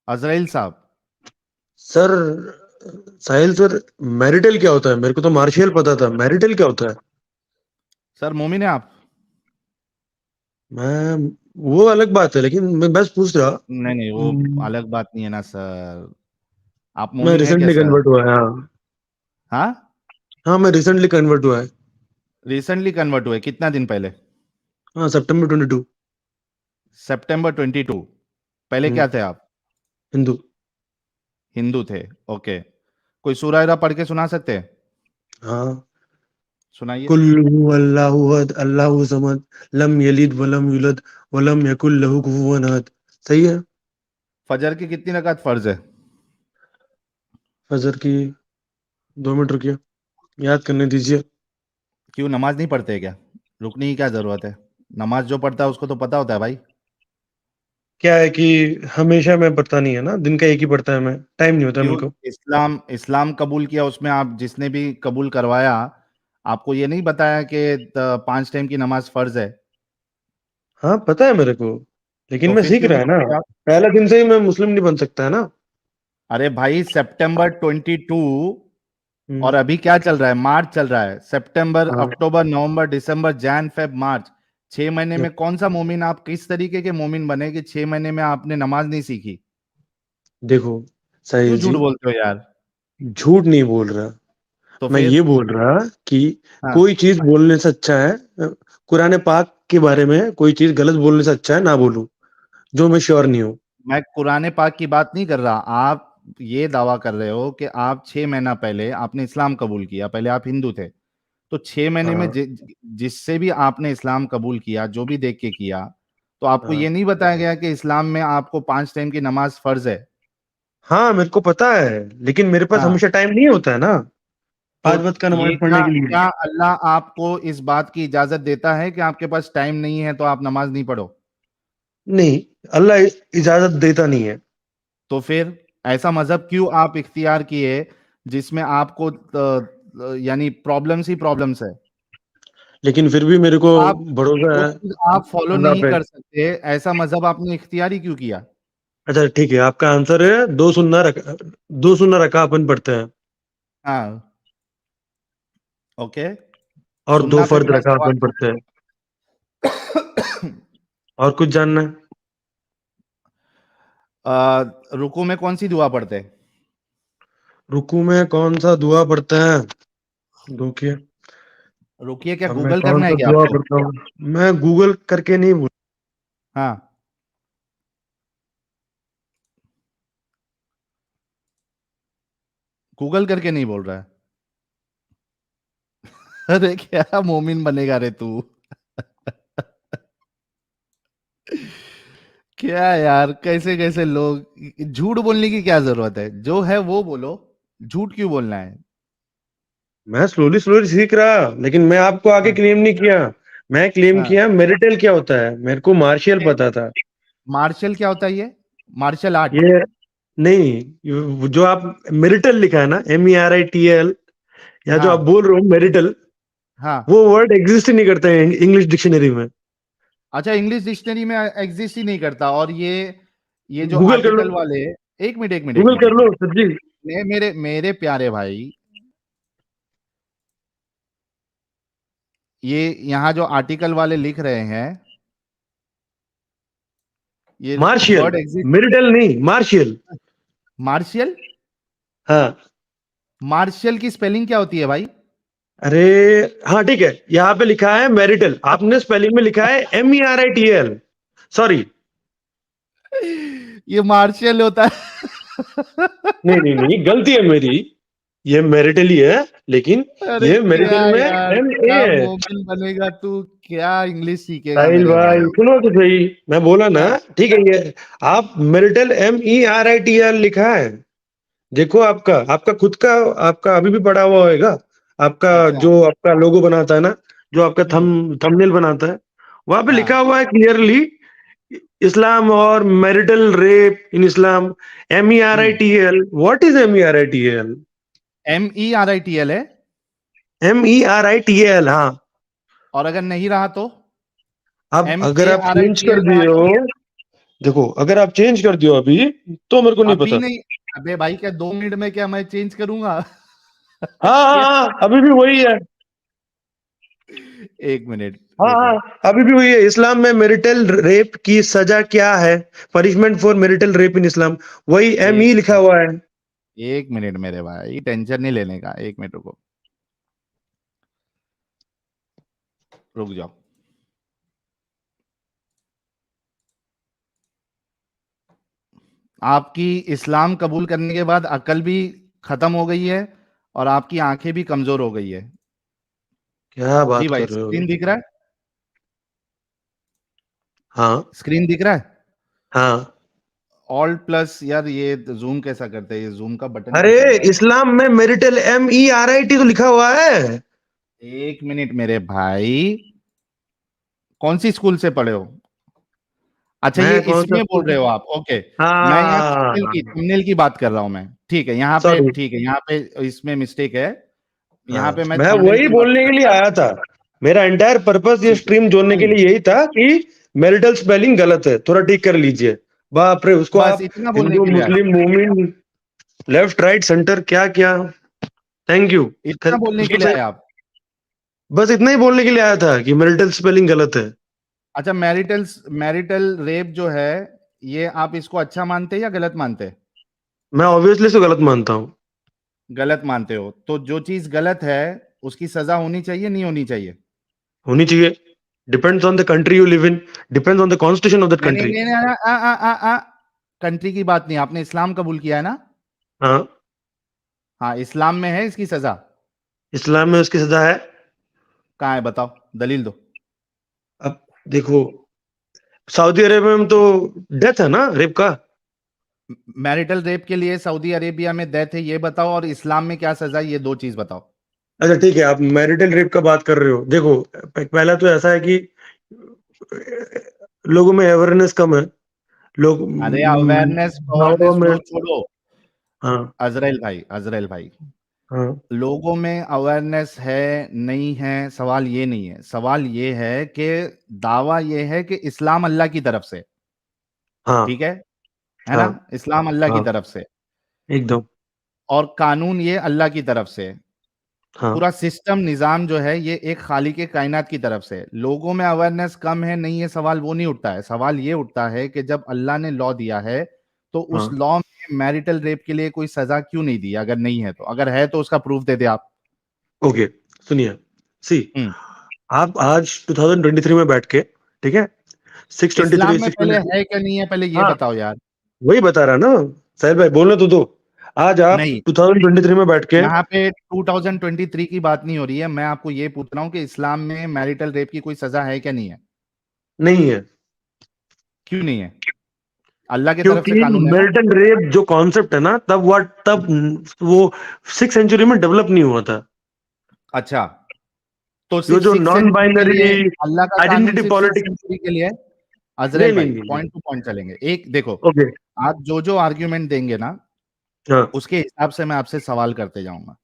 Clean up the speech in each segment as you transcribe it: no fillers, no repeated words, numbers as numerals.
अजराइल साहब। सर, साहिल sir, marital क्या होता है? मेरे को तो मार्शियल पता था, मैरिटल क्या होता है? सर मोमिन है आप? मैं वो अलग बात है, लेकिन मैं बस पूछ रहा। नहीं नहीं, वो अलग बात नहीं है ना सर। आप मैं मोमिन है क्या रिसेंटली सर? कन्वर्ट हुआ है, हाँ। हाँ, हाँ, मैं रिसेंटली कन्वर्ट हुआ है। रिसेंटली कन्वर्ट हुए, कितना दिन पहले? हाँ, September 22। सितंबर 22। पहले हम्म। क्या थे आप? हिंदू। हिंदू थे। ओके। कोई सूरा वूरा पढ़ के सुना सकते हैं? हाँ। सुनाइए। कुल हु अल्लाहु अहद अल्लाहु समद लम यलिद वलम यूलद वलम यकुल लहु कुफुवन अहद। सही है। फजर की कितनी रकात फर्ज है? फजर की 2 मिनट रुकिए, याद करने दीजिए। क्यों, नमाज नहीं पढ़ते क्या? रुकने की क्या जरूरत है? नमाज जो पढ़ता है उसको तो पता होता है भाई। क्या है कि हमेशा मैं पढ़ता नहीं है ना, दिन का एक ही पढ़ता है, मैं टाइम नहीं होता क्यों? मेरे को। इस्लाम इस्लाम कबूल किया, उसमें आप जिसने भी कबूल करवाया, आपको ये नहीं बताया कि 5 टाइम की नमाज फर्ज है? हाँ, पता है मेरे को, लेकिन तो मैं फिर सीख क्यों रहा नहीं है ना। रुके आप? पहला दिन से ही मैं मुस्लिम नहीं बन सकता है ना। अरे भाई, सितंबर 22 और हम्म। अभी क्या चल रहा है? मार्च चल रहा है। सितंबर, हाँ। अक्टूबर, नवंबर, दिसंबर, जैन, फेब, मार्च। 6 महीने यप। में कौन सा मोमिन, आप किस तरीके के मोमिन बने कि 6 महीने में आपने नमाज नहीं सीखी? देखो क्यों साहिल झूठ जी, बोलते हो यार? झूठ नहीं बोल रहा। तो मैं फिर? ये बोल रहा कि हाँ। कोई चीज बोलने से अच्छा है, कुरान पाक के बारे में कोई चीज गलत बोलने से अच्छा है ना बोलूं, जो मैं श्योर नहीं हूँ। मैं कुरान पाक की बात नहीं कर रहा। आप ये दावा कर रहे हो कि आप 6 महीना पहले आपने इस्लाम कबूल किया, पहले आप हिंदू थे। तो 6 महीने में हाँ। जिससे भी आपने इस्लाम कबूल किया, जो भी देख के किया, तो आपको हाँ। ये नहीं बताया गया कि इस्लाम में आपको 5 टाइम की नमाज फर्ज है? हाँ, मेरे को पता है, लेकिन मेरे पास हाँ। हमेशा टाइम नहीं होता है ना, तो 5 वक्त का ये नमाज क्या पढ़ने के लिए। क्या अल्लाह आपको इस बात की इजाजत देता है कि आपके पास टाइम नहीं है तो आप नमाज नहीं पढ़ो? नहीं, अल्लाह इजाजत देता नहीं है। तो फिर ऐसा मजहब क्यों आप इख्तियार किए जिसमें आपको यानी प्रॉब्लम्स ही प्रॉब्लम्स है? लेकिन फिर भी मेरे को आप भरोसा जो है चीज आप फॉलो अल्लाह नहीं पे। कर सकते, ऐसा मजहब आपने इख्तियार ही क्यों किया? अच्छा ठीक है, आपका आंसर है दो सुन्ना रखा अपन पढ़ते हैं, हाँ। ओके। और दो सुन्ना पे फर्द मेरा रखा सवाल अपन पढ़ते हैं। और कुछ जानना है? रुकू में कौन सी दुआ पढ़ते हैं? रुकू में कौन सा दुआ पढ़ते हैं? रुकिए। रुकिए, क्या अब मैं गूगल कौन करना है सा क्या दुआ आपको? पढ़ता हूँ? मैं गूगल करके नहीं बोल। हाँ। गूगल करके नहीं बोल रहा है? अरे क्या मोमिन बनेगा रे तू? क्या यार, कैसे कैसे लोग। झूठ बोलने की क्या जरूरत है? जो है वो बोलो। झूठ क्यों बोलना है? मैं स्लोली स्लोली सीख रहा, लेकिन मैं आपको आगे हाँ। क्लेम नहीं किया। मैं क्लेम हाँ। किया मेरिटल क्या होता है, मेरे को मार्शियल पता था। मार्शल क्या होता है ये? Martial art? ये नहीं, जो आप मेरिटल लिखा है ना, MERITL, या जो आप हाँ। बोल रहे हो मेरिटल, हाँ। वो वर्ड एग्जिस्ट ही नहीं करता है इंग्लिश डिक्शनरी में। अच्छा, इंग्लिश डिक्शनरी में एग्जिस्ट ही नहीं करता। और ये जो गूगल कर लो। आर्टिकल वाले, एक मिनट एक मिनट एक गूगल मिनट कर एक लो मिनट। सर जी। मेरे मेरे प्यारे भाई, ये यहाँ जो आर्टिकल वाले लिख रहे हैं, ये मार्शियल, वर्ड एग्जिस्ट। मेरिटल नहीं, मार्शियल। मार्शियल? हाँ। मार्शियल की स्पेलिंग क्या होती है भाई? अरे, हाँ ठीक है, यहाँ पे लिखा है मेरिटल, आपने स्पेलिंग में लिखा है MERITL। सॉरी। ये मार्शियल होता है? नहीं नहीं नहीं, गलती है मेरी। ये मेरिटल ही है, लेकिन अरे ये क्या मेरिटल में यार, MA क्या है। मोमिन बनेगा तू? क्या इंग्लिश सीखेगा साहिल मेरे भाई भाई? सुनो तो सही, मैं बोला ना। हाँ। ठीक है, ये आप मेरिटल MERITL लिखा है। देखो, आपका आपका खुद का, आपका अभी भी पड़ा हुआ होएगा। आपका अच्छा। जो आपका लोगो बनाता है ना, जो आपका हम्म। थंबनेल बनाता है, वहां पे लिखा हाँ। हुआ है क्लियरली, इस्लाम और marital rape in Islam, hmm. MERITL। What is MERITL? MERITL है? MERITL, हाँ। और अगर नहीं रहा तो? अब एम अगर ए आप आर आई चेंज टी कर एल रहा दिए तो? हो, देखो अगर आप चेंज कर दियो अभी तो मेरे को नहीं अभी पता। नहीं, अबे भाई क्या 2 मिनट में क्या मैं चेंज करूंगा? हाँ हाँ क्या? हाँ, अभी भी वही है। 1 मिनट हाँ देखो। हाँ, अभी भी वही है। इस्लाम में मैरिटल रेप की सजा क्या है? Punishment for marital rape in Islam, वही एम एक ई लिखा मिनट, हुआ है। 1 मिनट मेरे भाई, टेंशन नहीं लेने का, 1 मिनट रुको, रुक जाओ। आपकी इस्लाम कबूल करने के बाद अकल भी खत्म हो गई है और आपकी आंखें भी कमजोर हो गई है। क्या जी बात भाई, कर रहे हो? स्क्रीन दिख रहा है? हाँ स्क्रीन दिख रहा है? हाँ। ऑल्ट प्लस, यार ये जूम कैसा करते हैं, ये जूम का बटन अरे कैसा है यार? इस्लाम में मैरिटल MERIT तो लिखा हुआ है। 1 मिनट मेरे भाई, कौन सी स्कूल से पढ़े हो? अच्छा, ये मैं कौन सा इसमें बोल स्कूल? रहे हो आप, ओके। मैं यहाँ हाँ, थंबनेल की बात कर रहा हूँ मैं, ठीक है, यहाँ पे सॉरी। ठीक है, यहाँ पे इसमें मिस्टेक है, यहाँ हाँ, पे मैं मैं थंबनेल वही की बात बोलने कर के लिए रहा आया था। मेरा एंटायर पर्पस ये था। स्ट्रीम जोड़ने के नहीं, लिए यही था कि मैरिटल स्पेलिंग गलत है, थोड़ा ठीक कर लीजिए। बाप रे, उसको बस आप इतना बोलने हिंदू के लिए आया, मुस्लिम मोमिन लेफ्ट राइट सेंटर क्या क्या। Thank you. इतना बोलने के लिए आया आप। बस इतना ही बोलने के लिए आया था कि मैरिटल स्पेलिंग गलत है। अच्छा, मैरिटल मैरिटल रेप जो है, ये आप इसको अच्छा मानते हैं या गलत मानते हैं? मैं ऑब्वियसली से गलत मानता हूँ। गलत मानते हो तो जो चीज गलत है उसकी सजा होनी चाहिए, नहीं होनी चाहिए? होनी चाहिए। Depends on the country you live in, depends on the constitution of that नहीं नहीं कंट्री। नहीं नहीं, कंट्री की बात नहीं, आपने इस्लाम कबूल किया है ना? हाँ, हाँ, इस्लाम में है इसकी सजा। इस्लाम में उसकी सजा है। कहाँ है बताओ, दलील दो। अब देखो, सऊदी अरेबिया में तो डेथ है ना रेप का। मैरिटल रेप के लिए सऊदी अरेबिया में डेथ है ये बताओ, और इस्लाम में क्या सजा है, ये दो चीज बताओ। अच्छा ठीक है, आप मैरिटल रेप का बात कर रहे हो। देखो, पहला तो ऐसा है कि लोगों में अवेयरनेस कम है। लोग अरे अवेयरनेस गाँवों अवेयरनेस में। ब्रो छोड़ो, हाँ अजरेल भाई, अजरेल भाई, हाँ लोगों में अवेयरनेस है नहीं है, सवाल ये नहीं है, सवाल ये है कि दावा ये है कि इस्लाम अल्लाह की तरफ से, हाँ ठीक है ना? हाँ इस्लाम अल्लाह की हाँ, तरफ से, एकदम। और कानून ये अल्लाह की तरफ से, हाँ पूरा सिस्टम निजाम जो है ये एक खालिक कायनात की तरफ से। लोगों में अवेयरनेस कम है नहीं है, सवाल वो नहीं उठता है, सवाल ये उठता है कि जब अल्लाह ने लॉ दिया है तो उस हाँ। लॉ में मैरिटल रेप के लिए कोई सजा क्यों नहीं दी? अगर नहीं है तो, अगर है तो उसका प्रूफ दे दे आप। ओके, सुनिए। सी, हम्म। आप आज 2023 में बैठ के, ठीक है, इस्लाम 623 में पहले 620। है क्या नहीं है, पहले ये हाँ, बताओ यार। वही बता रहा ना। साहिल भाई बोलने तो दो। आज आप नहीं, 2023 में बैठ के। यहाँ पे 2023 की बात नहीं हो रही है, मैं आपको ये पूछ रहा हूँ कि इस्लाम में मैरिटल रेप की कोई सजा है क्या नहीं है? नहीं है। क्यों नहीं है? अल्लाह की तरफ क्योंकि से कानून है ना। मिलिटेंट रेप जो कॉन्सेप्ट है ना, तब वो 6th सेंचुरी में डेवलप नहीं हुआ था। अच्छा, तो ये सिर्फ जो सिक्स नॉन सेंचुरी के लिए बाइनरी अल्लाह का कानून आइडेंटिटी सिर्फ सिक्स पॉलिटिक्स। सेंचुरी के लिए है? नहीं अजरेल नहीं भाई, नहीं नहीं। पॉइंट टू पॉइंट चलेंगे, एक देखो, ओके। आप जो जो आर्ग्यूमेंट देंगे ना हाँ उसके हिसाब से मैं आपसे सवाल करते जाऊंगा।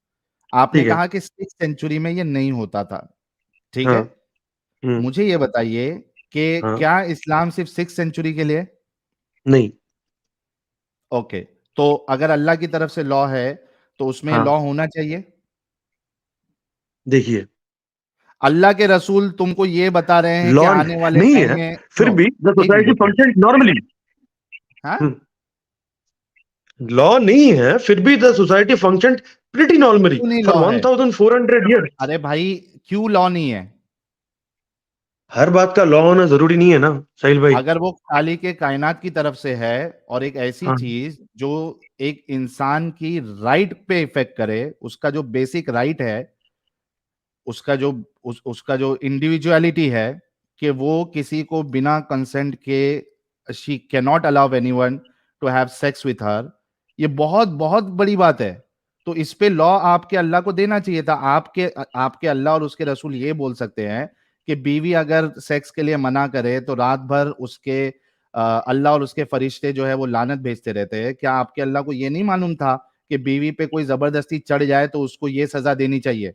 आपने ठीक है। कहा कि 6th सेंचुरी में ये नहीं होता था, ठीक हाँ। है? हम्म। मुझे ये बताइए कि हाँ। क्या इस्लाम सिर्फ 6th सेंचुरी के लिए? नहीं। ओके, तो अगर अल्लाह की तरफ से लॉ है तो उसमें हाँ, लॉ होना चाहिए। देखिए, अल्लाह के रसूल तुमको ये बता रहे हैं कि लॉ आने वाले नहीं टाइम है, में, फिर सुनो, भी द एक मिनट सोसाइटी रुकिए। Function normally. हाँ, लॉ नहीं है, फिर भी the society function pretty normally क्यों नहीं फॉर लॉ है? 1400 ईयर्स। अरे भाई, क्यों लॉ नहीं है? हर बात का लॉ होना जरूरी नहीं है ना, साहिल भाई। अगर वो खाली के कायनात की तरफ से है और एक ऐसी हाँ चीज जो एक इंसान की राइट पे इफेक्ट करे, उसका जो बेसिक राइट है, उसका जो उसका जो इंडिविजुअलिटी है, कि वो किसी को बिना कंसेंट के, she can not allow anyone to have sex with her, ये बहुत बहुत बड़ी बात है। तो इस पे लॉ आपके अल्लाह को देना चाहिए था। आपके आपके अल्लाह और उसके रसूल ये बोल सकते हैं कि बीवी अगर सेक्स के लिए मना करे तो रात भर उसके अल्लाह और उसके फरिश्ते जो है वो लानत भेजते रहते हैं। क्या आपके अल्लाह को ये नहीं मालूम था कि बीवी पे कोई जबरदस्ती चढ़ जाए तो उसको ये सजा देनी चाहिए?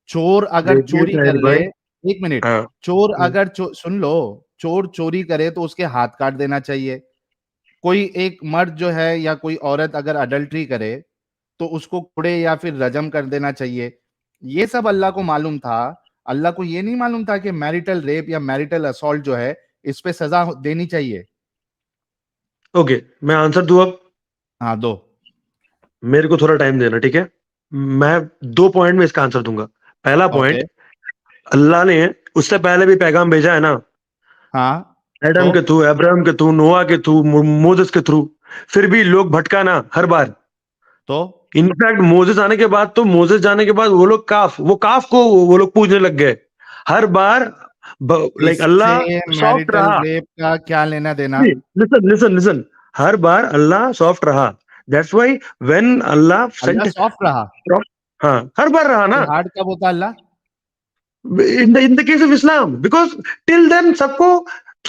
चोर अगर देखिए चोरी कर साहिल ले, भाई। 1 मिनट, हाँ। चोर अगर सुन लो, चोर चोरी करे तो उसके हाथ काट देना चाहिए। कोई एक मर्द जो है या कोई औरत अगर अडल्ट्री करे तो उसको कुड़े या फिर रजम कर देना चाहिए। ये सब अल्लाह को मालूम था। अल्लाह को ये नहीं मालूम था कि मैरिटल रेप या मैरिटल असॉल्ट जो है इस पे सजा देनी चाहिए। ओके, मैं आंसर दूं अब? हाँ, दो। मेरे को थोड़ा टाइम देना, ठीक है? मैं 2 पॉइंट में इसका आंसर दूंगा। पहला ओके। पॉइंट, अल्लाह ने उससे पहले भी पैगाम भेजा है ना, हाँ। तो एडम के थ्रू, अब्राहम के थ्रू, नोआ के थ्रू, मोसेस के थ्रू। फिर भी लोग भटका ना हर बार। तो इनफैक्ट मोसेस आने के बाद, तो मोसेस जाने के बाद वो काफ को वो लोग पूजने लग गए हर बार। लाइक इससे अल्लाह सॉफ्ट मैरिटल रहा। रेप का क्या लेना देना? लिसन लिसन लिसन, हर बार अल्लाह सॉफ्ट रहा। That's why when Allah Allah sent, soft रहा? हाँ हर बार रहा ना। फिर हार्ड कब होता अल्लाह? In the case of Islam, because till then सबको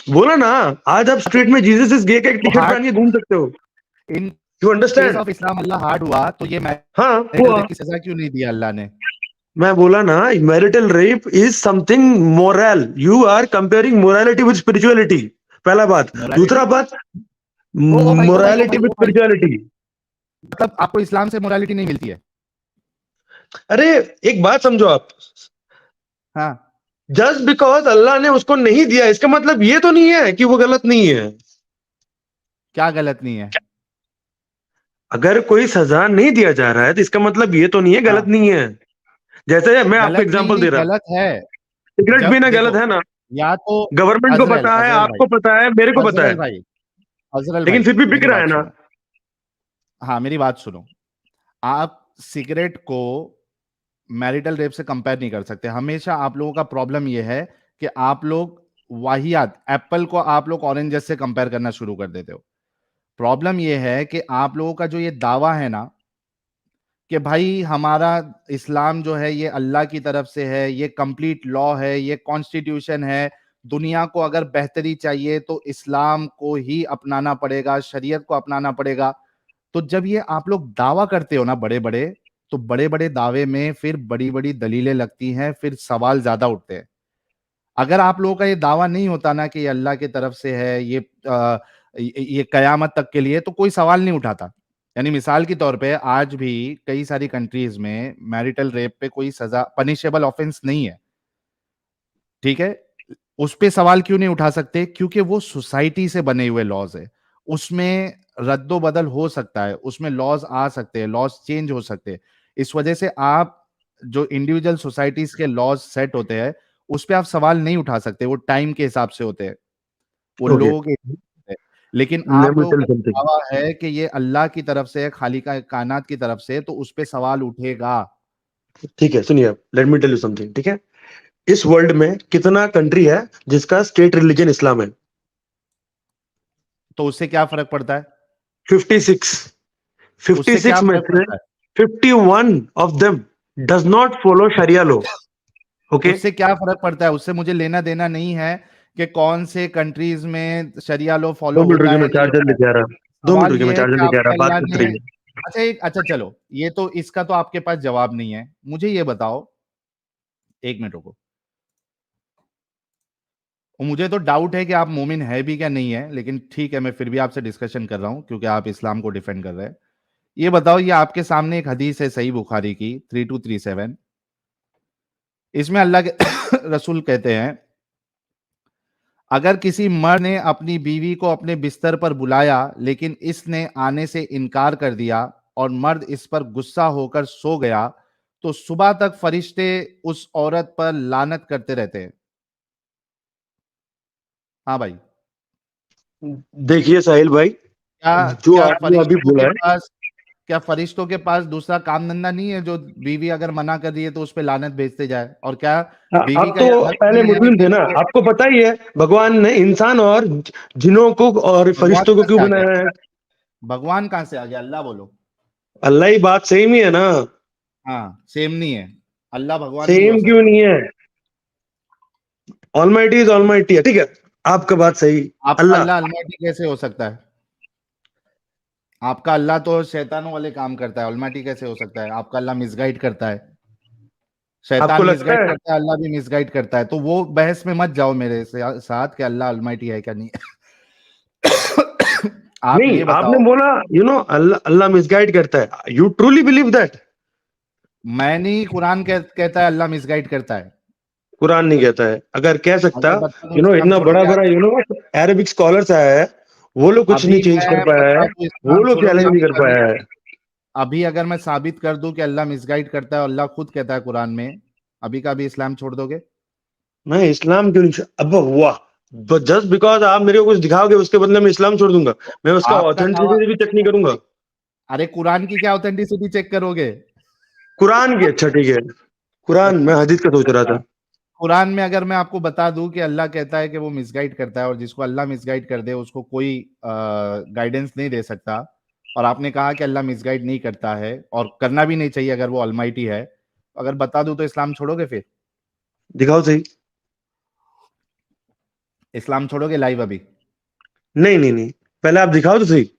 बोला ना, आज आप स्ट्रीट में जीसस इज गे का एक टी तो शर्ट हार्ड पहन के घूम सकते हो। In you case understand? Of Islam अल्लाह हार्ड हुआ तो ये हाँ मैरिटल हुआ। रेप की सजा क्यों नहीं दिया अल्लाह ने? मैं बोला ना, marital rape is something moral. You are comparing morality with spirituality, पहला बात। मोरालिटी? दूसरा बात, ओ भाई, ओ भाई, ओ मोरालिटी भाई, विद ओ भाई, स्पिरिचुअलिटी। मतलब आपको इस्लाम से मोरालिटी नहीं मिलती है? अरे, एक बात समझो आप, हाँ। जस्ट बिकॉज अल्लाह ने उसको नहीं दिया इसका मतलब ये तो नहीं है कि वो गलत नहीं है। क्या गलत नहीं है? अगर कोई सजा नहीं दिया जा रहा है तो इसका मतलब ये तो नहीं है गलत हाँ। नहीं है। जैसे मैं आपको गलत एग्जांपल नहीं, दे रहा, गलत है। सिगरेट जब पीना गलत देखो, है ना? या तो गवर्नमेंट को अजरल पता है, अजरल भाई, आपको पता है, मेरे को पता अजरल है, भाई, अजरल लेकिन भाई, फिर भी बिक मेरी रहा है बात ना। सुनो। हाँ, मेरी बात सुनो। आप सिगरेट को मैरिटल रेप से कंपेयर नहीं कर सकते। हमेशा आप लोगों का प्रॉब्लम यह है कि आप लोग वाहियात, एप्पल को आप लोग ऑरेंजेस से कंपेयर करना शुरू कर देते हो। प्रॉब्लम यह है कि आप लोगों का जो ये दावा है ना कि भाई हमारा इस्लाम जो है ये अल्लाह की तरफ से है, ये कंप्लीट लॉ है, ये कॉन्स्टिट्यूशन है, दुनिया को अगर बेहतरी चाहिए तो इस्लाम को ही अपनाना पड़ेगा, शरीयत को अपनाना पड़ेगा। तो जब ये आप लोग दावा करते हो ना बड़े बड़े, तो बड़े बड़े दावे में फिर बड़ी बड़ी दलीलें लगती हैं, फिर सवाल ज्यादा उठते हैं। अगर आप लोगों का ये दावा नहीं होता ना कि ये अल्लाह की तरफ से है, ये कयामत तक के लिए, तो कोई सवाल नहीं उठाता। यानी मिसाल के तौर पे आज भी कई सारी कंट्रीज में मैरिटल रेप पे कोई सजा, पनिशेबल ऑफेंस नहीं है। ठीक है? उस पे सवाल क्यों नहीं उठा सकते? क्योंकि वो सोसाइटी से बने हुए लॉज है। उसमें रद्दो बदल हो सकता है, उसमें लॉज आ सकते हैं, लॉज चेंज हो सकते हैं। इस वजह से आप जो इंडिविजुअल सोसाइटीज के लॉज सेट होते हैं उस पे आप सवाल नहीं उठा सकते। वो टाइम के हिसाब से होते हैं, वो ओके, लोगों के हिसाब से। लेकिन लेट आप मी लोगों टेल का जो समथिंग। दावा है कि ये अल्लाह की तरफ से है, खालिका कायनात की तरफ से, तो उस पे सवाल उठेगा। ठीक है, सुनिए आप, let me tell you something, ठीक है? इस वर्ल्ड में कितना कंट्री है जिसका स्टेट रिलीजन इस्लाम है? तो उससे क्या फर्क पड़ता है? 56। उससे क्या 56 में फर्क से पड़ता है? 51 of them does not follow sharia law. Okay, उससे क्या फर्क पड़ता है? उससे मुझे लेना देना नहीं है कि कौन से कंट्रीज में शरिया लॉ दो फॉलो मिनट होता रुकिए, मैं है, नहीं चार्जर होता है। लेके आ रहा। 2 मिनट सवाल रुकिए, मैं ये है चार्जर कि लेके आ रहा, आपके बात अल्लाह करते ने, रहिए। अच्छा चलो, ये तो इसका तो आपके पास जवाब नहीं है। मुझे ये बताओ, एक मिनट रुको। और मुझे तो डाउट है कि आप मोमिन है भी क्या नहीं है, लेकिन ठीक है, मैं फिर भी आपसे डिस्कशन कर रहा हूं क्योंकि आप इस्लाम को डिफेंड कर रहे हैं। ये बताओ, ये आपके सामने एक हदीस है सही बुखारी की 3237। इसमें अल्लाह के रसूल कहते हैं, अगर किसी मर्द ने अपनी बीवी को अपने बिस्तर पर बुलाया लेकिन इसने आने से इनकार कर दिया और मर्द इस पर गुस्सा होकर सो गया, तो सुबह तक फरिश्ते उस औरत पर लानत करते रहते हैं। हाँ भाई। देखिए साहिल भाई, क्या जो क्या आपने अभी फरिश्तों के बोला है, पास क्या फरिश्तों के पास दूसरा काम धंधा नहीं है जो बीवी अगर मना कर रही है तो उस पर लानत भेजते जाए? और क्या बीवी आप का तो यह हक पहले नहीं है मुस्लिम कि थे ना, वो, आपको पता ही है भगवान ने इंसान और जिनों को और भगवान फरिश्तों को कहाँ क्यों से आ गया? बनाया है? भगवान कहाँ से आ गया? अल्लाह बोलो। अल्लाह ही बात सेम ही है ना। हाँ, सेम नहीं है। अल्लाह भगवान नहीं हो सेम क्यों सकता। नहीं है? ऑलमाइटी इज ऑलमाइटी है, ठीक है? आपका बात सही। आपका अल्लाह, अल्लाह अलमाटी कैसे हो सकता है? आपका अल्लाह तो शैतानों वाले काम करता है, अलमाटी कैसे हो सकता है? आपका अल्लाह मिसगाइड करता है। शैतान आपको लगता मिसगाइड है? करता है, अल्लाह भी मिसगाइड करता है। तो वो बहस में मत जाओ मेरे साथ कि अल्लाह अलमाटी है क्या नहीं है। आप नहीं, ये आपने बताओ। बोला अल्लाह अल्लाह मिसगाइड करता है, यू ट्रूली बिलीव दैट? मैं नहीं, कुरान कहता है अल्लाह मिसगाइड करता है। कुरान नहीं कहता है। अगर कह सकता, अगर बता दूं इस्लाम इतना बड़ा छोड़ोगे बड़ा आप? अरेबिक स्कॉलर्स आया है, वो लोग कुछ नहीं अभी चेंज कर मैं पाया बता है, दूं वो इस्लाम लोग छोड़ोगे चैलेंज नहीं अभी कर कभी? पाया है। अभी अगर मैं साबित कर दूं कि अल्लाह मिसगाइड करता है, अल्लाह खुद कहता है कुरान में, अभी का अभी इस्लाम छोड़ दोगे? मैं इस्लाम क्यों नहीं अब वाह, जस्ट बिकॉज आप मेरे को कुछ दिखाओगे उसके बदले में इस्लाम छोड़ दूंगा? मैं उसका आपका दावा। ऑथेंटिसिटी भी चेक नहीं करूंगा। अरे कुरान की क्या ऑथेंटिसिटी चेक करोगे? कुरान की, अच्छा ठीक है, कुरान, मैं हदीस का सोच रहा था। कुरान में अगर मैं आपको बता दूं कि अल्लाह कहता है कि वो मिसगाइड करता है, और जिसको अल्लाह मिसगाइड कर दे उसको कोई गाइडेंस नहीं दे सकता, और आपने कहा कि अल्लाह मिसगाइड नहीं करता है और करना भी नहीं चाहिए अगर वो ऑलमाइटी है, अगर बता दूं तो इस्लाम छोड़ोगे फिर? दिखाओ सही। इस्लाम छोड़ोगे लाइव अभी? नहीं नहीं नहीं, पहले आप दिखाओ तो सही।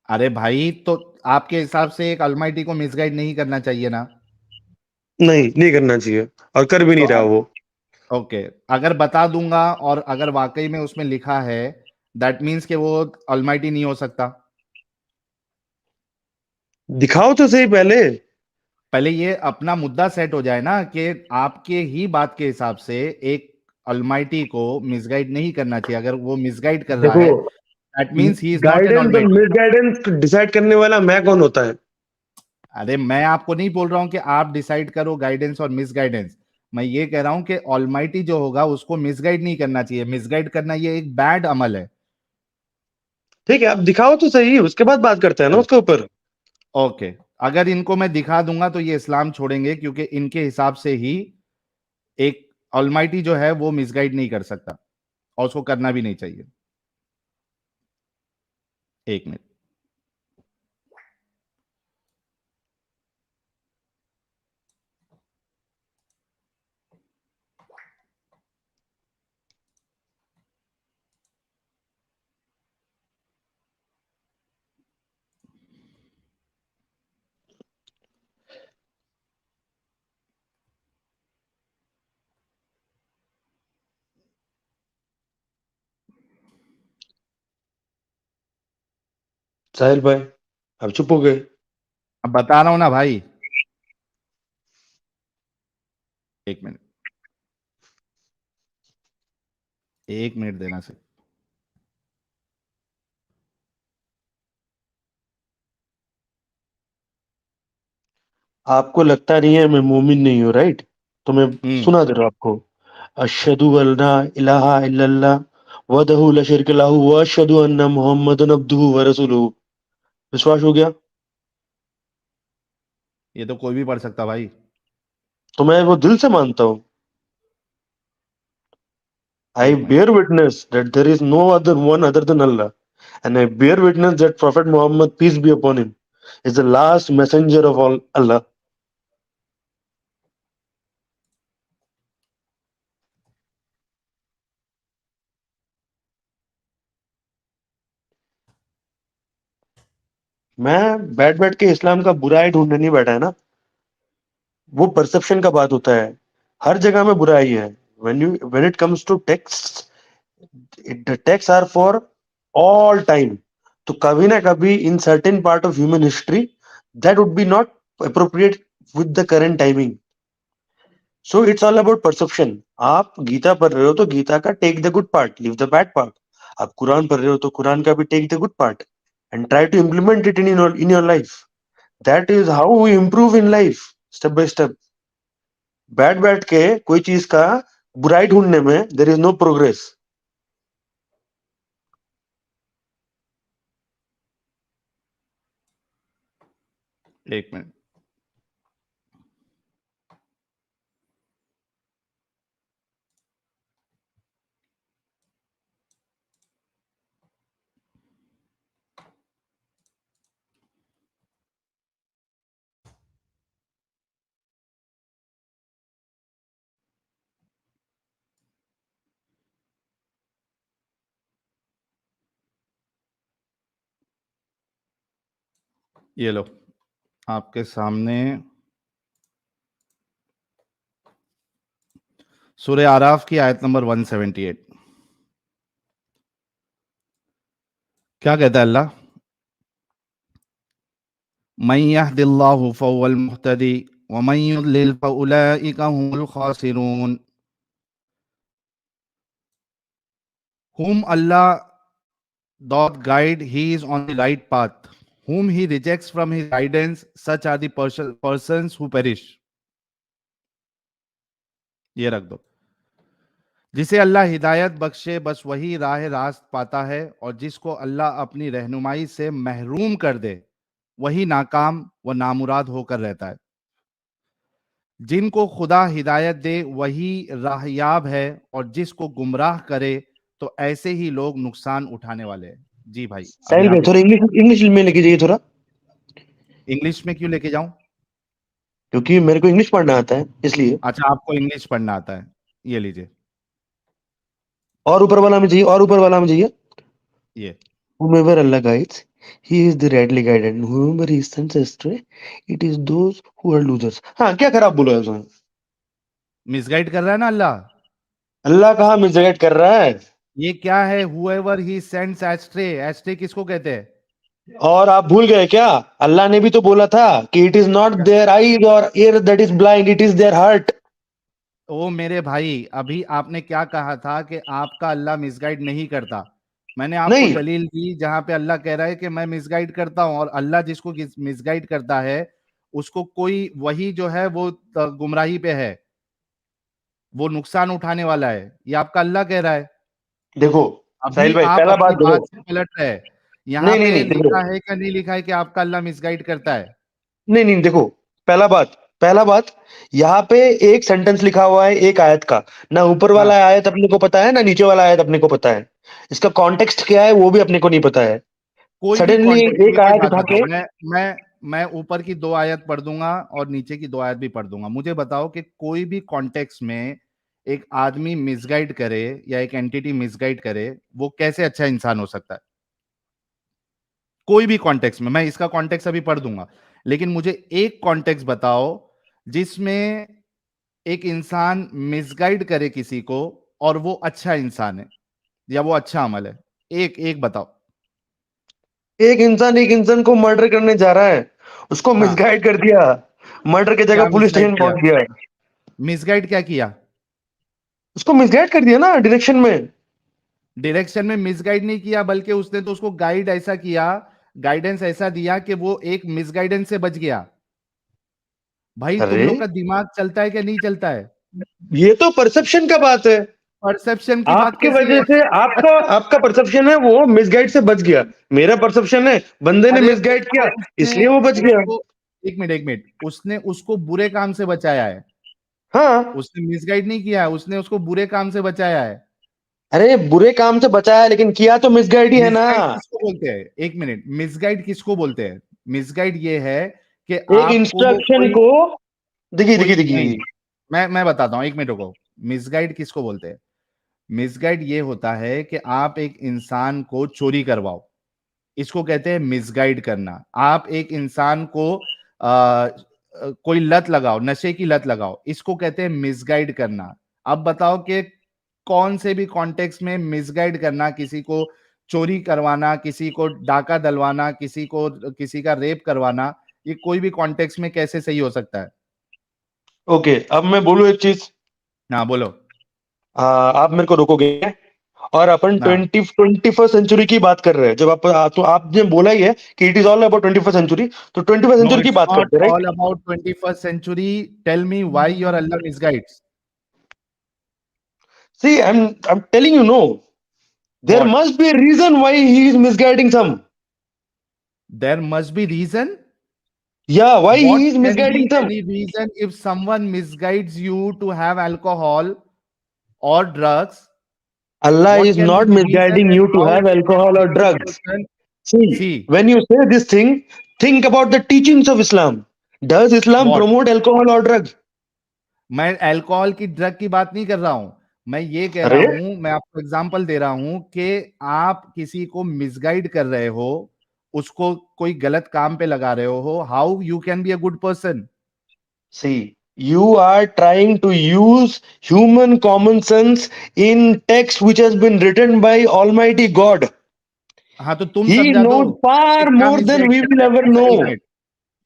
अरे भाई, तो आपके हिसाब से एक ऑलमाइटी को मिसगाइड नहीं करना चाहिए ना? नहीं, नहीं करना चाहिए, और कर भी तो नहीं रहा वो। ओके, अगर बता दूंगा और अगर वाकई में उसमें लिखा है, दैट मीन्स कि वो ऑलमाइटी नहीं हो सकता। दिखाओ तो सही पहले। पहले ये अपना मुद्दा सेट हो जाए ना कि आपके ही बात के हिसाब से एक अलमाइटी को मिसगाइड नहीं करना चाहिए। अगर वो मिसगाइड कर रहा देखो, है, that means he is not an guidance और ऑलमाइटी। मिस गाइडेंस डिसाइड करने वाला मैं कौन होता है? अरे मैं आपको नहीं बोल रहा हूं कि आप डिसाइड करो गाइडेंस और मिसगाइडेंस। मैं ये कह रहा हूं कि ऑलमाइटी जो होगा उसको मिसगाइड नहीं करना चाहिए। मिसगाइड करना ये एक बैड अमल है। ठीक है, आप दिखाओ तो सही, उसके बाद बात करते हैं ना चलो, उसके ऊपर। ओके। अगर इनको मैं दिखा दूंगा तो ये इस्लाम छोड़ेंगे, क्योंकि इनके हिसाब से ही एक ऑलमाइटी जो है वो मिसगाइड नहीं कर सकता, और उसको करना भी नहीं चाहिए। एक मिनट। साहिल भाई, अब चुप हो गए। अब बता रहा हूं ना भाई, एक मिनट, एक मिनट देना से। आपको लगता नहीं है मैं मोमिन नहीं हूँ, राइट? तो मैं हम्म। सुना दे रहा हूँ आपको। अशहदु अल्ला इलाहा इल्लल्लाह वहदहु ला शरीका लहू व अशहदु अन्ना मुहम्मदन अब्दुहु व रसूलुहु। विश्वास हो गया? ये तो कोई भी पढ़ सकता भाई। तो मैं वो दिल से मानता हूँ। I एक minute. bear witness that there is no other one other than Allah, and I bear witness that Prophet Muhammad, peace be upon him, is the last messenger of all Allah. मैं बैठ बैठ के इस्लाम का बुराई ढूंढने नहीं बैठा है ना। वो परसेप्शन का बात होता है। हर जगह में बुराई है। when it comes to texts, the texts are for all time. तो कभी ना कभी in certain part of human history that would be not appropriate with the current timing. So it's all about perception. आप गीता पढ़ रहे हो तो गीता का take the good part, leave the bad part. आप कुरान पढ़ रहे हो तो कुरान का भी take the good part and try to implement it in your life. That is how we improve in life, step by step. बैठ बैठ के कोई चीज का बुराई ढूंढने में देर इज नो प्रोग्रेस। एक मिनट। ये लो, आपके सामने सूरह आराफ की आयत नंबर 178। क्या कहता है अल्लाह? मन यहदिल्लाहु फहुवल मुहतदी व मन युद्लिल फउलाइका हुमुल खासिरून। Whom Allah doth guide, he is on the right path. Whom he rejects from his guidance, such are the persons who perish. ये रख दो। जिसे अल्लाह हिदायत बख्शे बस वही राह रास्त पाता है, और जिसको अल्लाह अपनी रहनुमाई से महरूम कर दे वही नाकाम व नामुराद होकर रहता है। जिनको खुदा हिदायत दे वही राहयाब है, और जिसको गुमराह करे तो ऐसे ही लोग नुकसान उठाने वाले हैं। जी भाई, अभी साहिल भाई आप थोड़ा इंग्लिश इंग्लिश में लेके जाइए थोड़ा, इंग्लिश में क्यों लेके जाऊं? क्योंकि मेरे को इंग्लिश पढ़ना आता है इसलिए। अच्छा, आपको इंग्लिश पढ़ना आता है, ये लीजिए। और ऊपर वाला में जाइए, और ऊपर वाला में जाइए। ये Whomever Allah guides, he is the rightly guided. And whomever he sends astray, it is those who are losers. हाँ, क्या खराब बोला है उसमें? मिसगाइड कर रहा है ना अल्लाह। अल्लाह कहाँ मिसगाइड कर रहा है? ये क्या है? Whoever he sends astray, astray किसको कहते हैं? और आप भूल गए क्या? अल्लाह ने भी तो बोला था कि it is not their eyes और ear that is blind, it is their heart. ओ मेरे भाई, अभी आपने क्या कहा था कि आपका अल्लाह मिसगाइड नहीं करता। मैंने आपको नहीं, दलील दी जहां पे अल्लाह कह रहा है कि मैं मिसगाइड करता हूं, और अल्लाह जिसको मिसगाइड करता है उसको कोई वही जो है वो गुमराही पे है, वो नुकसान उठाने वाला है, ये आपका अल्लाह कह रहा है। देखो अभी साहिल भाई, आप पहला अपनी बात देखो। बात से पलट रहे हैं। यहाँ नहीं नहीं पे नहीं देखो, लिखा है क्या नहीं लिखा है कि आपका अल्लाह मिसगाइड करता है? नहीं नहीं देखो, पहला बात यहाँ पे एक सेंटेंस लिखा हुआ है एक आयत का। ना ऊपर हाँ, वाला आयत अपने को पता है, ना नीचे वाला आयत अपने को पता है। इसका कॉन्टेक्स्ट क्या है वो भी अपने को नहीं पता है। कोई भी सडनली कॉन्टेक्स्ट, एक मुझे एक आयत बात उठा बताओ। के। मैं ऊपर की 2 आयत पढ़ दूंगा और नीचे की 2 आयत भी पढ़ दूंगा। मुझे बताओ कि कोई भी कॉन्टेक्स्ट में एक आदमी मिसगाइड करे या एक एंटिटी मिसगाइड करे, वो कैसे अच्छा इंसान हो सकता है? कोई भी कॉन्टेक्स्ट में, मैं इसका कॉन्टेक्स्ट अभी पढ़ दूंगा, लेकिन मुझे एक कॉन्टेक्स्ट बताओ जिसमें एक इंसान मिसगाइड करे किसी को और वो अच्छा इंसान है या वो अच्छा अमल है। एक एक बताओ। एक इंसान को मर्डर करने जा रहा है, उसको हाँ, मिसगाइड कर दिया, मर्डर की क्या जगह पुलिस मिसगाइड स्टेशन किया? पहुंच गया। मिसगाइड क्या किया? उसको मिसगाइड कर दिया ना डायरेक्शन में। डायरेक्शन में मिसगाइड नहीं किया, बल्कि उसने तो उसको गाइड ऐसा किया, गाइडेंस ऐसा दिया कि वो एक मिसगाइडेंस से बच गया। भाई, तुम अरे लोग का दिमाग चलता है कि नहीं चलता है? ये तो परसेप्शन का बात है। परसेप्शन की बात आपके कैसी वजह है? से आपका आपका परसेप्शन है वो मिसगाइड से बच गया। मेरा परसेप्शन है बंदे ने अरे मिसगाइड तो किया उसने इसलिए वो बच गया। उसको, एक मिनट, उसने उसको बुरे काम से बचाया है। हाँ, उसने मिसगाइड नहीं किया है, उसने उसको बुरे काम से बचाया है। अरे बुरे काम से बचाया लेकिन किया तो मिसगाइड ही है ना। मिसगाइड किसको बोलते हैं? एक मिनट, मिसगाइड किसको बोलते हैं? मिसगाइड ये है कि एक आपको इंस्ट्रक्शन कोई को देखिए कोई देखिए नहीं, देखिए। मैं बताता हूं, 1 मिनट रुको। मिसगाइड किसको बोलते हैं? मिसगाइड ये होता है कि आप एक इंसान को चोरी करवाओ, इसको कहते हैं मिसगाइड करना। आप एक इंसान को कोई लत लगाओ, नशे की लत लगाओ, इसको कहते हैं मिसगाइड करना। अब बताओ कि कौन से भी कॉन्टेक्स्ट में मिसगाइड करना, किसी को चोरी करवाना, किसी को डाका डलवाना, किसी को किसी का रेप करवाना, ये कोई भी कॉन्टेक्स्ट में कैसे सही हो सकता है? ओके, अब मैं बोलूं एक चीज। हाँ, बोलो। आप मेरे को रोकोगे? और अपन हाँ, 21st सेंचुरी की बात कर रहे हैं। जब तो आपने बोला ही है कि it is all about 21st century, तो 21st no, सेंचुरी की it's बात not करते हैं, right? all about 21st century. Tell me why your Allah misguides. See I am telling you, no, there What? Must be a reason why he is misguiding some. There must be reason. Yeah, why What he is can misguiding be some? any reason if someone misguides you to have alcohol or drugs? Allah What is can be not the reason misguiding and you to how have they can alcohol or make a drugs. person See, see? when you say this thing, think about the teachings of Islam. Does Islam What? promote alcohol or drugs? मैं alcohol की drug की बात नहीं कर रहा हूं। मैं ये कह रहा अरे हूं, मैं आपको एग्जांपल दे रहा हूं कि आप किसी को मिसगाइड कर रहे हो, उसको कोई गलत काम पे लगा रहे हो। How you can be a good person? see, you are trying to use human common sense in text which has been written by Almighty God. हाँ तो तुम He समझा दो knows कि far क्या more than misguide we will करता है। ever अच्छा know. एक मिनट,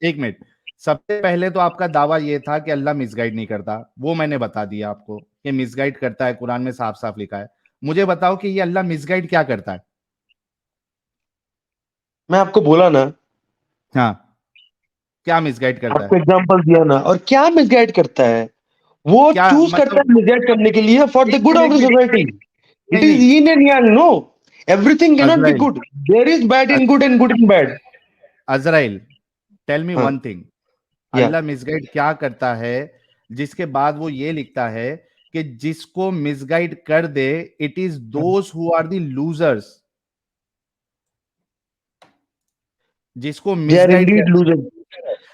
एक मिनट। सबसे पहले तो आपका दावा ये था कि अल्लाह मिसगाइड नहीं करता, वो मैंने बता दिया आपको कि मिसगाइड करता है, कुरान में साफ साफ लिखा है। मुझे बताओ कि ये अल्लाह मिसगाइड क्या करता है। मैं आपको बोला ना, हाँ, क्या मिसगाइड करता आपको है? एग्जांपल दिया ना, और क्या मिसगाइड करता है? वो क्या चूज करता मतलब? है मिसगाइड करने के लिए फॉर द एक गुड मिनट, ऑफ एक द मिनट, एक सोसाइटी. मिनट। It नहीं is नहीं, yin and yang. No, everything cannot be अजराइल, good. There is bad in good and good in bad. Azrael, tell me हाँ, one thing. या अल्लाह misguide क्या करता है जिसके बाद वो ये लिखता है कि जिसको मिसगाइड कर दे, it is those who are the losers. जिसको they are मिसगाइड indeed कर, losers.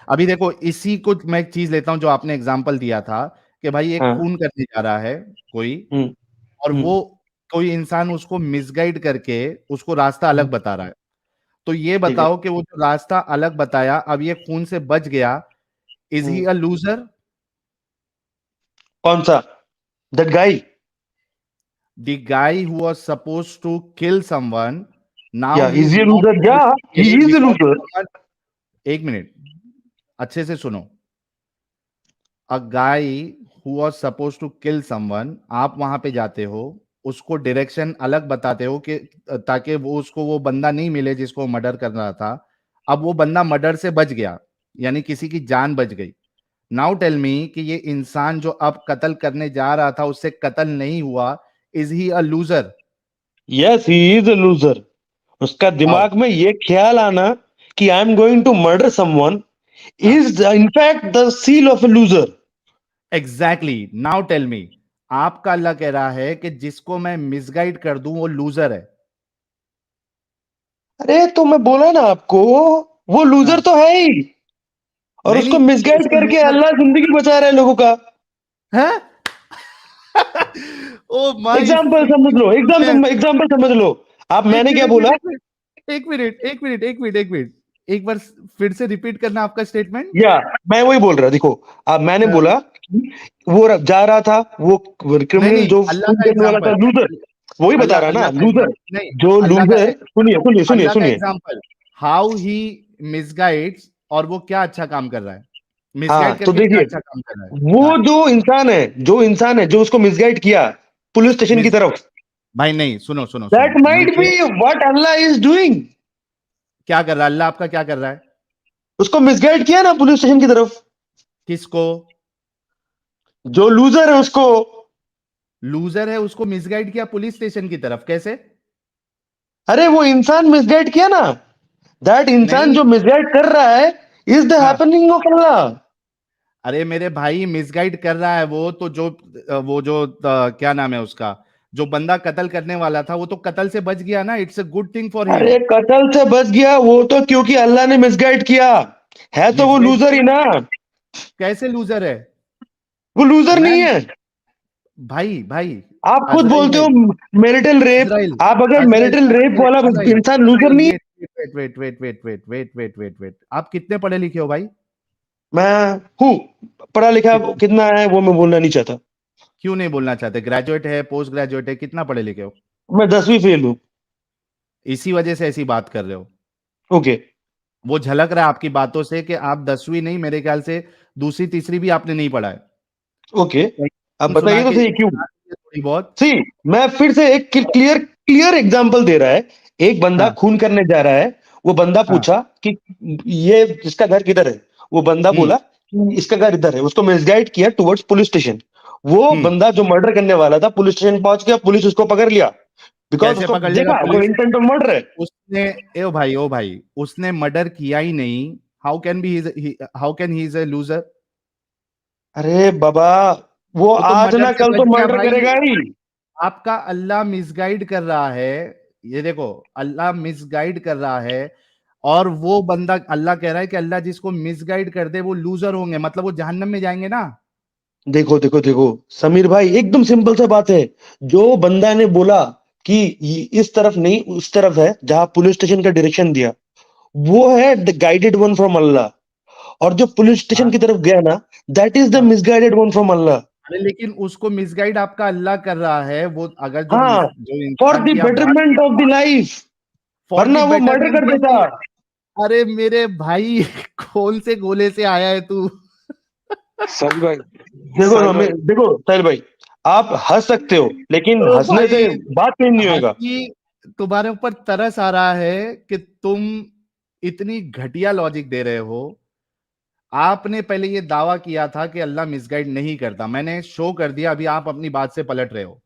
अभी देखो इसी को मैं एक चीज लेता हूं जो आपने एग्जांपल दिया था कि भाई एक हाँ. खून करने जा रहा है कोई, हम्म. और हम्म. वो कोई इंसान उसको मिसगाइड करके उसको रास्ता हम्म. अलग बता रहा है। तो ये ठीक है. बताओ कि वो जो रास्ता अलग बताया, अब ये खून से बच गया, is he hmm. A loser? कौन सा? That guy. The guy who was supposed to kill someone, now Yeah, he is is he a not loser? able Yeah, to he kill is a because loser. someone, एक minute, अच्छे से सुनो। A guy who was suppose to kill someone, आप वहां पे जाते हो, उसको डायरेक्शन अलग बताते हो कि ताकि वो उसको वो बंदा नहीं मिले जिसको मर्डर कर रहा था। अब वो बंदा मर्डर से बच गया, यानी किसी की जान बच गई। नाउ टेल मी कि ये इंसान जो अब कत्ल करने जा रहा था उससे कत्ल नहीं हुआ, is he a loser? Yes, he is a loser. उसका हाउ? दिमाग में ये ख्याल आना कि I am going to murder someone is in fact the seal of a loser. Exactly, now tell me. आपका अल्लाह कह रहा है कि जिसको मैं मिसगाइड कर दूं वो लूजर है। अरे तो मैं बोला ना आपको, वो लूजर हाँ, तो है ही, और नहीं उसको नहीं, तो मिसगाइड उसको करके लूजर अल्लाह जिंदगी बचा रहा है लोगों का. है। ओ माय एग्जाम्पल समझ लो, गॉडनेस। एग्जाम्पल समझ लो. आप, एक मैंने मिनट, क्या एक बोला? मिनट, एक मिनट, एक मिनट, एक मिनट, एक मिनट, एक मिनट, एक बार फिर से रिपीट करना आपका स्टेटमेंट। या मैं वही बोल रहा, देखो. अब मैंने बोला कि वो जा रहा था, वो नहीं क्रिमिनल नहीं, जो अल्लाह खून का करने वाला था, एग्जांपल, लूजर. वही बता अल्लाह रहा ना, अल्लाह का लूजर. एग्जांपल नहीं, जो अल्लाह का लूजर, सुनिए सुनिए सुनिए अल्लाह का सुनिए. एग्जांपल, हाउ ही मिसगाइड्स, और वो क्या अच्छा काम कर रहा है, मिसगाइड हाँ, तो करके क्या देखिए, अच्छा काम कर रहा है? वो हाँ, जो इंसान है जो उसको मिसगाइड किया पुलिस स्टेशन की मिस तरफ, भाई नहीं, सुनो सुनो दैट सुनो माइट मुझे। Be what Allah is doing. क्या कर रहा है अल्लाह? आपका क्या कर रहा है? उसको मिसगाइड किया ना पुलिस स्टेशन की तरफ. किसको? जो लूजर है उसको. लूजर है उसको मिसगाइड किया पुलिस स्टेशन की तरफ, कैसे? अरे वो इंसान मिसगाइड किया ना, दैट इंसान नहीं, जो मिसगाइड कर रहा है इज द हाँ, हैपनिंग ऑफ अल्लाह. अरे मेरे भाई मिसगाइड कर रहा है वो तो जो वो जो क्या नाम है उसका, जो बंदा कत्ल करने वाला था वो तो कत्ल से बच गया ना, it's a good thing for him. अरे कत्ल से बच गया वो तो क्योंकि अल्लाह ने मिसगाइड किया. है तो वो मिसगाइड लूजर ही ना. कैसे लूजर है? वो लूजर मैं, नहीं है. भाई भाई, आप खुद अजराइल बोलते भाई, हो मैरिटल रेप. अजराइल, आप अगर अजराइल, मैरिटल रेप अजराइल, वाला अजराइल, इंसान लूजर अजराइल, नहीं है. Wait wait wait wait wait wait wait wait wait wait wait, आप कितने पढ़े लिखे हो भाई? मैं हूँ, पढ़ा लिखा कित- कितना है वो मैं बोलना नहीं चाहता. क्यों नहीं बोलना चाहते? ग्रेजुएट है, पोस्ट ग्रेजुएट है, कितना पढ़े लिखे हो? मैं 10वीं फेल हूँ. इसी वजह से ऐसी बात कर रहे हो। ओके. वो झलक रहा है आपकी बातों से कि आप 10वीं नहीं, मेरे ख्याल से दूसरी तीसरी भी आपने नहीं पढ़ा है। ओके. अब तुम सुना बताइए तो के सही क्यों. थोड़ी बहुत। सी, मैं फिर से एक क्लियर क्लियर एग्जांपल दे रहा है. एक बंदा हाँ, खून करने जा रहा है. वो बंदा हाँ, पूछा कि ये इसका घर किधर है. वो बंदा हम्म, बोला कि इसका घर इधर है. उसको मिसगाइड किया टुवर्ड्स पुलिस स्टेशन. वो हम्म। बंदा जो मर्डर करने वाला था पुलिस स्टेशन पहुंच गया. पुलिस उसको पकड़ लिया बिकॉज कैसे उसको पकड़ लेगा देखा वो पुलिस? इंटेंट ऑफ मर्डर है. उसने, ओ भाई, उसने मर्डर किया ही नहीं। How can he is a loser? अरे बाबा, वो वो तो आज मर्डर ना से कल बच तो गया मर्डर भाई। करेगा ही. आपका अल्लाह मिसगाइड कर रहा है, ये देखो, अल्लाह मिसगाइड कर रहा है, और वो बंदा, अल्लाह कह रहा है कि अल्लाह जिसको मिसगाइड कर दे वो लूजर होंगे, मतलब वो जहन्नम में जाएंगे ना। देखो देखो देखो, समीर भाई, एकदम सिंपल सा बात है. जो बंदा ने बोला कि इस तरफ नहीं उस तरफ है, जहां पुलिस स्टेशन का डायरेक्शन दिया, वो है द गाइडेड वन फ्रॉम अल्लाह. और जो पुलिस स्टेशन हाँ, की तरफ गया ना, दैट इज द हाँ। मिसगाइडेड वन फ्रॉम अल्लाह. अरे लेकिन उसको मिसगाइड आपका अल्लाह कर रहा है, वो अगर जो हाँ, जो फॉर इंसान द की आप बात betterment of the life. For the वरना वो मर्डर बेटरमेंट कर ऑफ देता। अरे मेरे भाई कौन से गोले से आया है तू? साहिल भाई, देखो साहिल भाई, देखो साहिल भाई, आप हंस सकते हो लेकिन ओ हंसने से भाई, बात कहीं नहीं होगा। हंसी तुम्हारे ऊपर तरस आ रहा है कि तुम इतनी घटिया लॉजिक दे रहे हो। आपने पहले ये दावा किया था कि अल्लाह मिसगाइड नहीं करता, मैंने शो कर दिया, अभी आप अपनी बात से पलट रहे हो।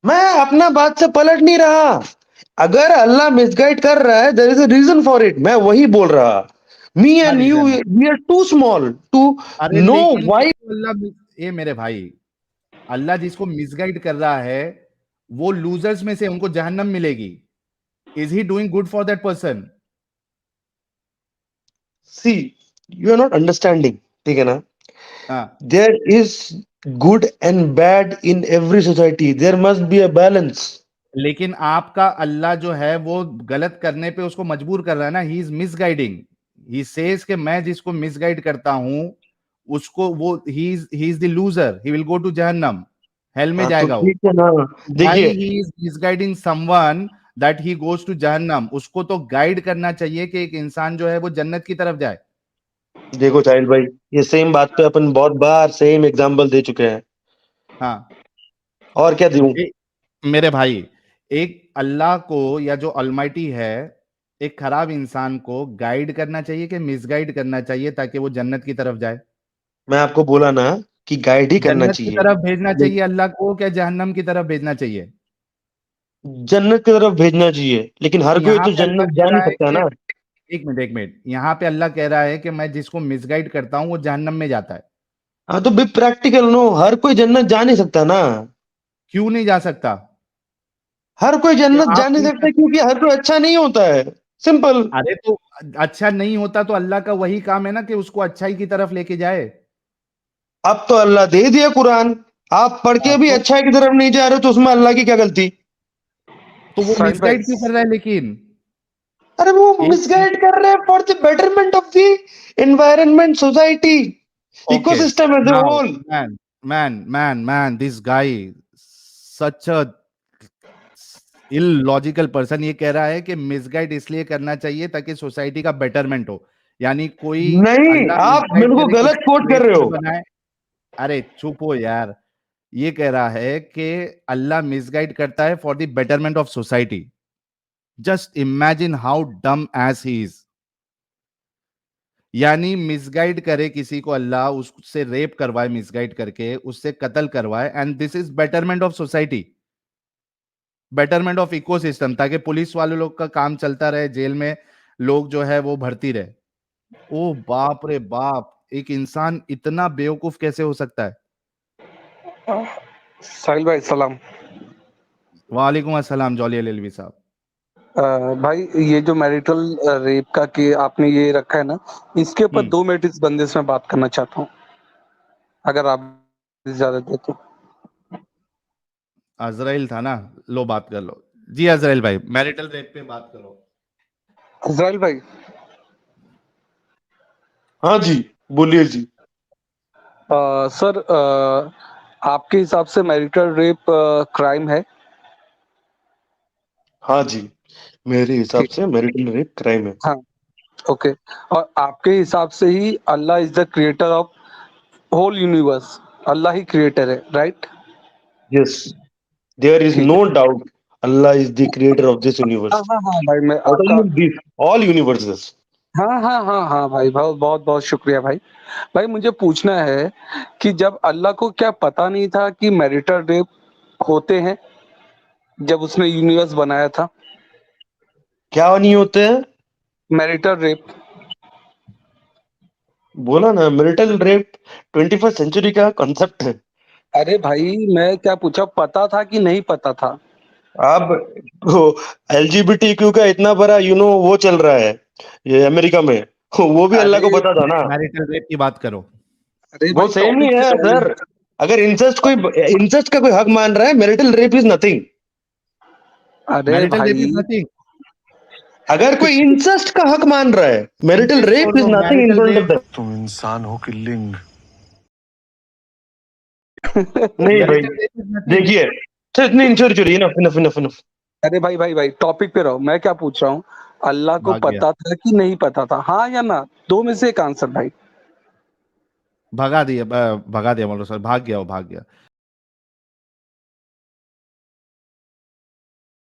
मैं अपना बात से पलट नहीं रहा। अगर अल्लाह मिसगाइड कर रहा है, there is a reason for it, मैं वही बोल रहा। मी क्या एंड यू, रीजन है? We are too small to अरे नो लेकिन व्हाई। जिसको ये मेरे भाई, अल्लाह जिसको मिसगाइड कर रहा है वो लूजर्स में से उनको जहन्नम मिलेगी। Is he doing good for that person? See, you are not understanding, ठीक है ना? हाँ, there is good and bad in every society, there must be a balance. लेकिन आपका अल्लाह जो है वो गलत करने पे उसको मजबूर कर रहा है ना। He is misguiding. He says कि मैं जिसको मिसगाइड करता हूं उसको वो he is the loser, he will go to जहन्नम, हेल में हाँ तो जाएगा वो। ठीक है ना। व्हाई देखिए he is misguiding someone that he goes to जहन्नम? उसको तो गाइड करना चाहिए कि एक इंसान जो है वो जन्नत की तरफ जाए। देखो साहिल भाई, ये सेम बात पे अपन बहुत बार सेम एग्जांपल दे चुके हैं। हाँ, और क्या दूं? मेरे भाई, एक अल्लाह को या जो अलमाइटी है एक खराब इंसान को गाइड करना चाहिए कि मिसगाइड करना चाहिए ताकि वो जन्नत की तरफ जाए? मैं आपको बोला ना कि गाइड ही करना जन्नत की चाहिए। तरफ भेजना चाहिए अल्लाह को, क्या जहन्नम की तरफ भेजना चाहिए? जन्नत की तरफ भेजना चाहिए, लेकिन तो हर कोई यहाँ तो पे अल्लाह जन्नत कह जा नहीं रहा है सकता कि ना। एक मिनट, यहाँ पे अल्लाह कह रहा है कि मैं जिसको मिसगाइड करता हूं वो जहन्नम में जाता है। हाँ तो बी प्रैक्टिकल नो, हर कोई जन्नत जा नहीं सकता ना। क्यों नहीं जा सकता? हर कोई क्या जन्नत जा आप नहीं नहीं सकता कर क्योंकि हर कोई अच्छा नहीं होता है। सिंपल। अरे तो अच्छा नहीं होता तो अल्लाह का वही काम है ना कि उसको अच्छाई की तरफ लेके जाए। अब तो अल्लाह दे दिया कुरान, आप पढ़ के भी अच्छाई की तरफ नहीं जा रहे हो तो उसमें अल्लाह की क्या गलती? तो वो साहिल भाई, मिसगाइड क्यों कर रहा है लेकिन? अरे वो एक मिसगाइड कर रहे हैं for the betterment of the environment, society, okay, ecosystem as a now whole. Man this guy such a illogical person ये कह रहा है कि मिसगाइड इसलिए करना चाहिए ताकि सोसाइटी का बेटरमेंट हो। यानी कोई नहीं, अल्लाह आप मिसगाइड मेरे को करे, गलत किसी को कोट कर रहे बेवकूफ हो। बनाए। अरे चुप हो यार। ये कह रहा है कि अल्लाह मिसगाइड करता है for the betterment of society. Just imagine how डम एज ही इज। यानी मिसगाइड करे किसी को अल्लाह, उससे रेप करवाए मिसगाइड करके, उससे कत्ल करवाए, and this is betterment of society, betterment of ecosystem, ताकि पुलिस वाले लोग का काम चलता रहे, जेल में लोग जो है वो भर्ती रहे। ओ बाप रे बाप, एक इंसान इतना बेवकूफ कैसे हो सकता है? साहिल भाई सलाम। वालेकुम अस्सलाम जॉली एलएलबी साहब। भाई, ये जो मैरिटल रेप का कि आपने ये रखा है ना, इसके ऊपर हम्म 2 मिनट इस बंदे से मैं बात करना चाहता हूँ, अगर आप इजाज़त दें तो। अजराइल था ना, लो बात कर लो। जी अजराइल भाई, मैरिटल रेप पे बात करो। इज़राइल भाई, हाँ जी, बोलिए जी। सर, आपके हिसाब से मैरिटल रेप क्राइम है? हाँ जी, मेरे हिसाब ठीक, से मैरिटल रेप क्राइम है। हाँ, ओके। और आपके हिसाब से ही अल्लाह is the creator of whole universe, अल्लाह ही क्रिएटर है, राइट? यस, देयर इज ठीक है। नो डाउट, अल्लाह is the creator of this हाँ, यूनिवर्स। हाँ, हाँ, भाई मैं नॉट आपका ओनली दिस, ऑल यूनिवर्सेस। हाँ, हाँ, हाँ, हाँ, भाई बहुत-बहुत शुक्रिया भाई। भाई मुझे पूछना है कि जब अल्लाह को क्या पता नहीं था कि मैरिटल रेप होते हैं, जब उसने यूनिवर्स बनाया था? क्या नहीं होते हैं? Marital rape. बोला ना, मैरिटल रेप 21st सेंचुरी का कॉन्सेप्ट है। अरे भाई, मैं क्या पूछा, पता था कि नहीं पता था? अब वो एलजीबीटीक्यू का इतना बड़ा वो चल रहा है ये अमेरिका में, वो भी अल्लाह को अरे पता था ना। मैरिटल रेप की बात करो। अरे वो भाई, सेम ही टॉपिक है पे रहो सर। ना। अगर इंसेस्ट का कोई हक मान रहा है, मैरिटल रेप इज नथिंग। अरे मैरिटल रेप भाई, इज नथिंग। अगर कोई इंसेस्ट का हक मान रहा है, मैरिटल इंसेस्ट रेप छोड़ इज दो, nothing in marital front of rape, that. तुम इंसान हो कि लिंग? नहीं भाई, मैरिटल रेप इज नथिंग। देखिए, सर इतनी ensure enough enough enough enough. अरे भाई भाई भाई टॉपिक पे रहो, मैं क्या पूछ रहा हूँ, अल्लाह को भाग गया, पता था कि नहीं पता था, हाँ या ना? दो में से एक आंसर भाई। भगा दिया मौलवी साहब, भाग गया वो, भाग गया।